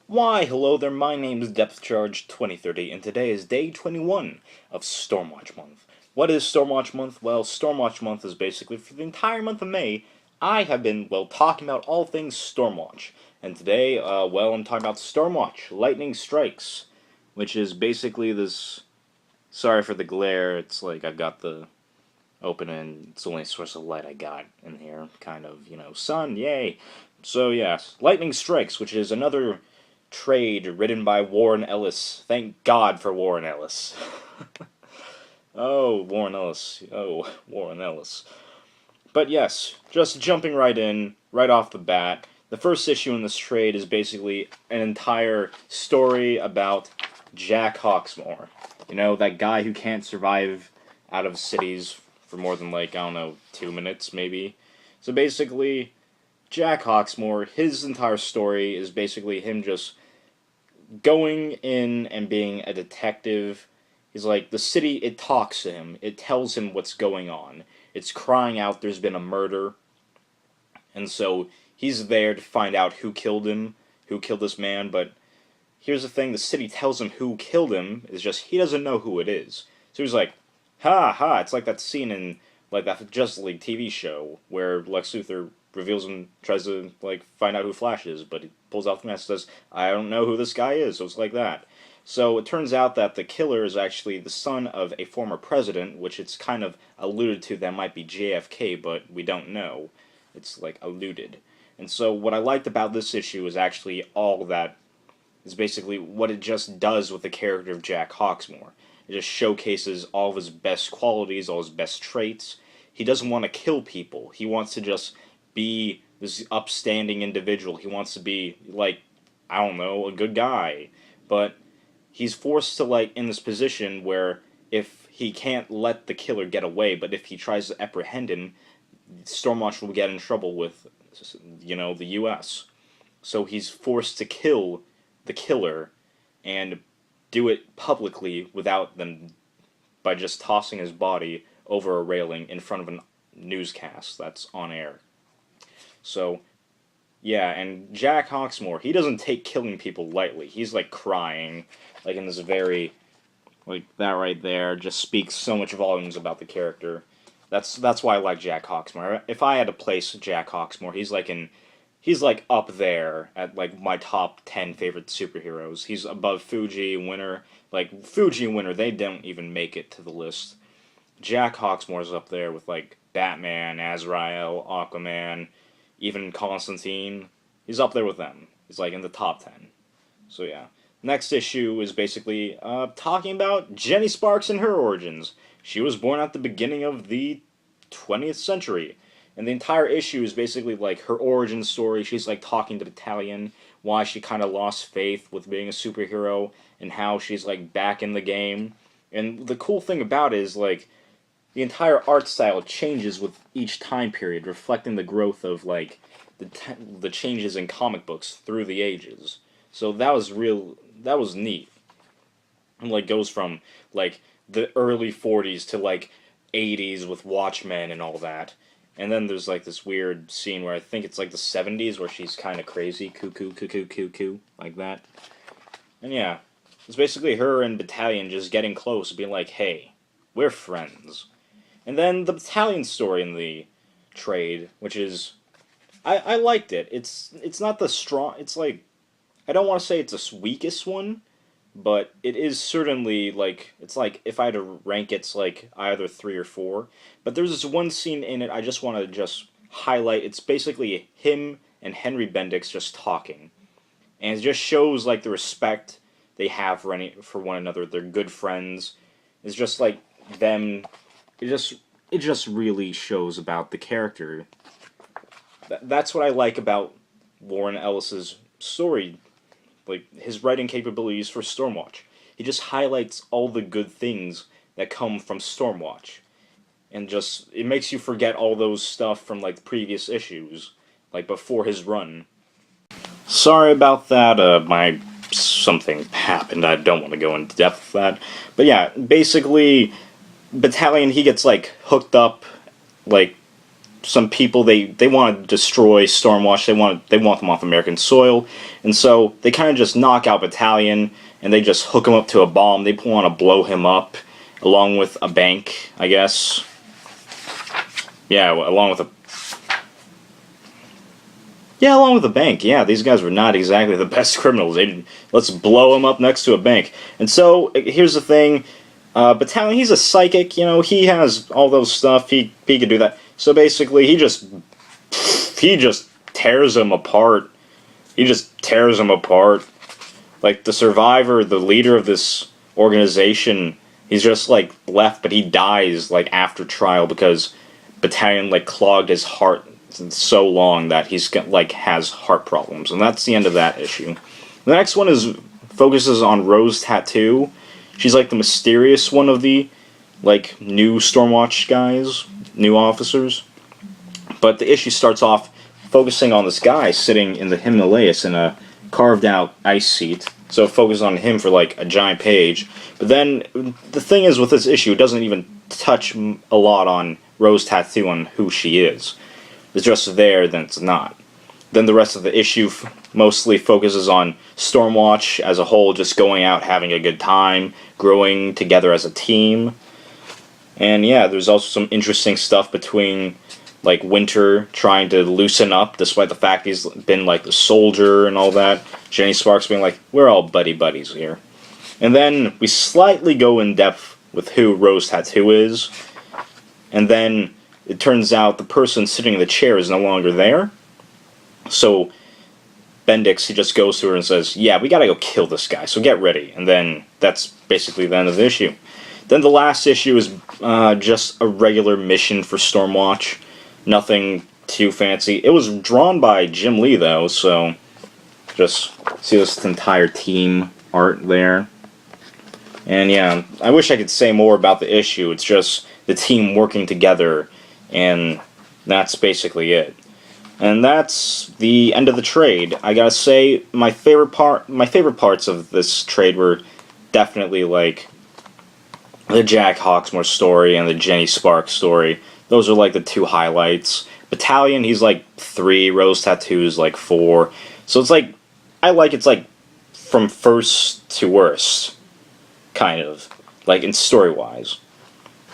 Why, hello there, my name is Depth Charge 2030, and today is day 21 of Stormwatch Month. What is Stormwatch Month? Well, Stormwatch Month is basically, for the entire month of May, I have been, talking about all things Stormwatch. And today, I'm talking about Stormwatch, Lightning Strikes, which is basically this, sorry for the glare, it's like I've got the open and it's the only source of light I got in here, kind of, sun, yay. So yes, Lightning Strikes, which is another trade written by Warren Ellis. Thank God for Warren Ellis. Oh, Warren Ellis. Oh, Warren Ellis. But yes, just jumping right in, right off the bat, the first issue in this trade is basically an entire story about Jack Hawksmoor. You know, that guy who can't survive out of cities for more than, 2 minutes, maybe. So basically, Jack Hawksmoor, his entire story is basically him just going in and being a detective. He's like, the city, it talks to him. It tells him what's going on. It's crying out there's been a murder. And so he's there to find out who killed him, who killed this man. But here's the thing, the city tells him who killed him. It's just he doesn't know who it is. So he's like, ha ha, it's like that scene in that Justice League TV show where Lex Luthor reveals and tries to find out who Flash is, but he pulls off the mask and says, I don't know who this guy is, so it's like that. So it turns out that the killer is actually the son of a former president, which it's kind of alluded to that might be JFK, but we don't know. It's alluded. And so what I liked about this issue is actually all that is basically what it just does with the character of Jack Hawksmoor. It just showcases all of his best qualities, all his best traits. He doesn't want to kill people. He wants to just be this upstanding individual. He wants to be, I don't know, a good guy. But he's forced to, in this position where if he can't let the killer get away, but if he tries to apprehend him, Stormwatch will get in trouble with, the U.S. So he's forced to kill the killer and do it publicly without them, by just tossing his body over a railing in front of a newscast that's on air. So, yeah, and Jack Hawksmoor, he doesn't take killing people lightly. He's crying, in this very, that right there just speaks so much volumes about the character. That's why I like Jack Hawksmoor. If I had to place Jack Hawksmoor, he's up there at my top 10 favorite superheroes. He's above Fuji, Winter. Fuji and Winter, they don't even make it to the list. Jack Hawksmoor's up there with Batman, Azrael, Aquaman, even Constantine. He's up there with them. He's in the top 10. So yeah. Next issue is basically talking about Jenny Sparks and her origins. She was born at the beginning of the 20th century. And the entire issue is basically her origin story. She's talking to Battalion, why she kind of lost faith with being a superhero, and how she's back in the game. And the cool thing about it is the entire art style changes with each time period, reflecting the growth of the changes in comic books through the ages. So that was neat. And goes from the early 40s to 80s with Watchmen and all that. And then there's this weird scene where I think it's the 70s where she's kind of crazy, cuckoo, like that. And yeah, it's basically her and Battalion just getting close, being hey, we're friends. And then the Battalion story in the trade, which is, I liked it. It's not the strong, it's I don't want to say it's the weakest one, but it is certainly it's if I had to rank it's either 3 or 4. But there's this one scene in it I just want to just highlight. It's basically him and Henry Bendix just talking, and it just shows the respect they have for one another. They're good friends. It's just them. It just really shows about the character. That's what I like about Warren Ellis's story. His writing capabilities for Stormwatch. He just highlights all the good things that come from Stormwatch. And just, it makes you forget all those stuff from, previous issues. Before his run. Sorry about that, something happened. I don't want to go into depth with that. But yeah, basically, Battalion, he gets, hooked up, some people, they want to destroy Stormwatch. They want them off American soil, and so they kind of just knock out Battalion, and they just hook him up to a bomb. They want to blow him up, along with a bank, I guess. Yeah, along with a bank. Yeah, these guys were not exactly the best criminals. Let's blow him up next to a bank. And so here's the thing. Battalion, he's a psychic, you know, he has all those stuff, he could do that. So basically, he just tears him apart. He just tears him apart. Like, the survivor, the leader of this organization, he's just, like, left, but he dies, like, after trial because Battalion, like, clogged his heart so long that he's, like, has heart problems. And that's the end of that issue. The next one focuses on Rose Tattoo. She's like the mysterious one of the, like, new Stormwatch guys, new officers. But the issue starts off focusing on this guy sitting in the Himalayas in a carved out ice seat. So focus on him for, like, a giant page. But then, the thing is with this issue, it doesn't even touch a lot on Rose Tattoo, on who she is. It's just there, then it's not. Then the rest of the issue mostly focuses on Stormwatch as a whole, just going out, having a good time, growing together as a team. And yeah, there's also some interesting stuff between, like, Winter trying to loosen up, despite the fact he's been, like, the soldier and all that. Jenny Sparks being like, we're all buddies here. And then we slightly go in depth with who Rose Tattoo is. And then it turns out the person sitting in the chair is no longer there. So Bendix, he just goes to her and says, yeah, we gotta go kill this guy, so get ready. And then that's basically the end of the issue. Then the last issue is just a regular mission for Stormwatch. Nothing too fancy. It was drawn by Jim Lee, though, so just see this entire team art there. And yeah, I wish I could say more about the issue. It's just the team working together, and that's basically it. And that's the end of the trade. I gotta say, my favorite parts of this trade were definitely, like, the Jack Hawksmoor story and the Jenny Sparks story. Those are, like, the two highlights. Battalion, he's, like, 3. Rose Tattoo's, like, 4. So it's, like, it's, like, from first to worst, kind of. Like, in story-wise.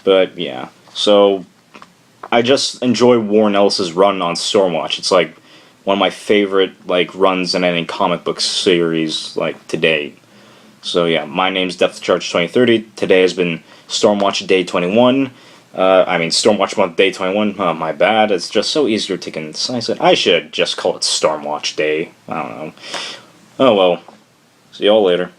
But, yeah. So I just enjoy Warren Ellis's run on Stormwatch. It's, like, one of my favorite, like, runs in any comic book series, like, to date. So, yeah, my name's DepthCharge2030. Today has been Stormwatch Day 21. Stormwatch Month Day 21. Oh, my bad. It's just so easier to concise it. I should just call it Stormwatch Day. I don't know. Oh, well. See y'all later.